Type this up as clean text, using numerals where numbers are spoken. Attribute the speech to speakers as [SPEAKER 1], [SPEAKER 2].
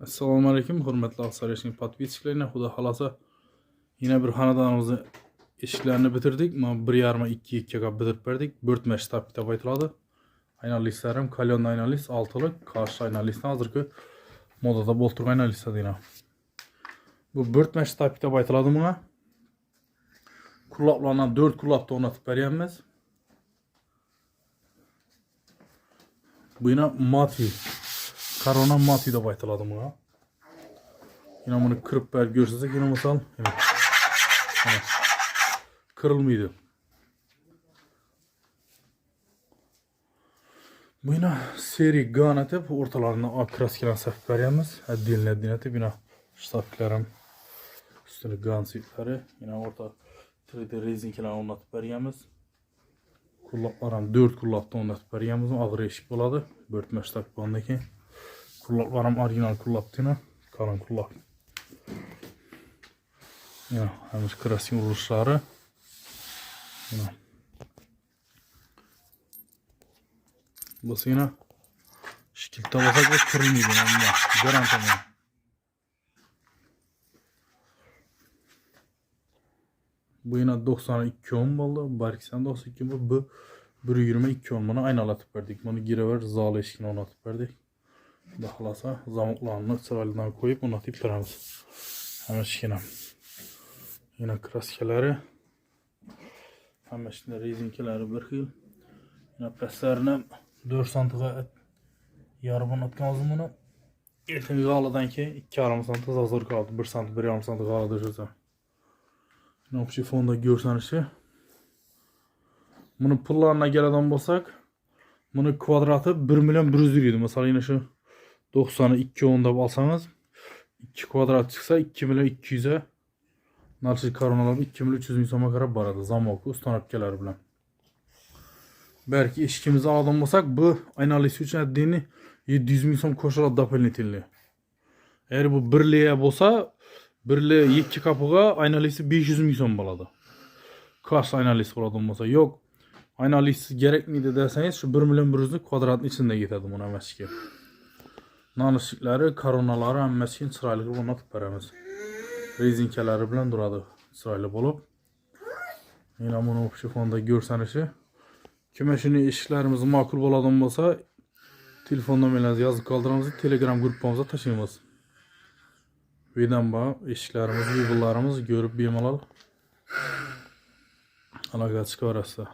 [SPEAKER 1] Assalomu alaykum, hurmatli Oqsaroyning podpischiklarini. Xudo xolasa yine bir xonadonimizni eshiklarini bitirdik. Mana 1,5-2 bitirib berdik. Bo'rtma shtab deb aytiladi. Aynalislarim kalyon aynalis 6lik, qarshi aynalisdan hozirgi modada bo'lib turgan aynalislar deyna. Bu bo'rtma shtab deb aytiladi bunga. Qullaplardan 4 qullapda o'rnatib beryapmiz. Bu yine mati. Karona mati deb aytiladi bunga. Yine bunu kırıp berib görürsek yine misal kırılmaydı. Bu yine seri gan etip ortalarına akraskilen sef beryapmiz. Dinlediğin etip yine ştabkilerim üstüne gan sitleri yine orta 3D rezinkiler onlatıp beryapmiz. Kullaplarım 4 kullapta onlatıp beryapmiz. Ağır eşik boladı. Börtme ştab bandaki. Kullaplarım orijinal kullaptığına kalın kullap. Ya, hemiş krasin vuruşları. Ya. Bu yine şekil tabasak ve kırılmıydı. Garanti. Bu yine 92 ohm oldu. Bariksen 92 bu 1,22 ohm bunu aynalatıp verdik. Bunu girever zalı eşkine onatıp verdik. Daxlasa zamoklarını sıraylıdan koyup onatıp veramiz. Hemen şekine. Yine kraskeleri. Hemen şimdi rezinkeleri bir xil. Yine peslerini 4 santığa yarım atkamız bunu. Ertegi qalıdan ki 2,5 santı hazır kaldı. 1 santı 1,5 santı qalıdı жүрse. Yine bu fonda görsenişi. Bunu pullarına geleden bolsak, bunu kvadratı 1.100.000 idi. Mesela yine şu 90'ı 2 onda alsanız 2 kvadrat çıksa 2.200'e narşı karonalar 2.300.000 soma kadar baradı. Zamoku ustanapkeler bilen. Belki eşkimizi alalım olsak bu aynalisi için ettiğini 700.000 som koşarak dapelnetildi. Eğer bu birliğe olsa birliğe 2 kapıga aynalisi 500.000 som baladı. Kaç aynalisi boladı olmasa yok. Aynalisi gerek miydi derseniz şu 1.100.000 kvadratın içinde getirdim ona meşki. Nanışıkları, karonaları hem meskin sıraylı onatıp veremiz. Rezinkeleri bilen duradı sıraylı bulup. Yine bunu şu fonda görsenişi. Kime şimdi işlerimiz makul boladan olsa telefondan melez yazıp kaldıramızı Telegram grupumuza taşıyımız. Birden bağ işlerimiz, videolarımız görüp bir malal. Alaka çıkar arası.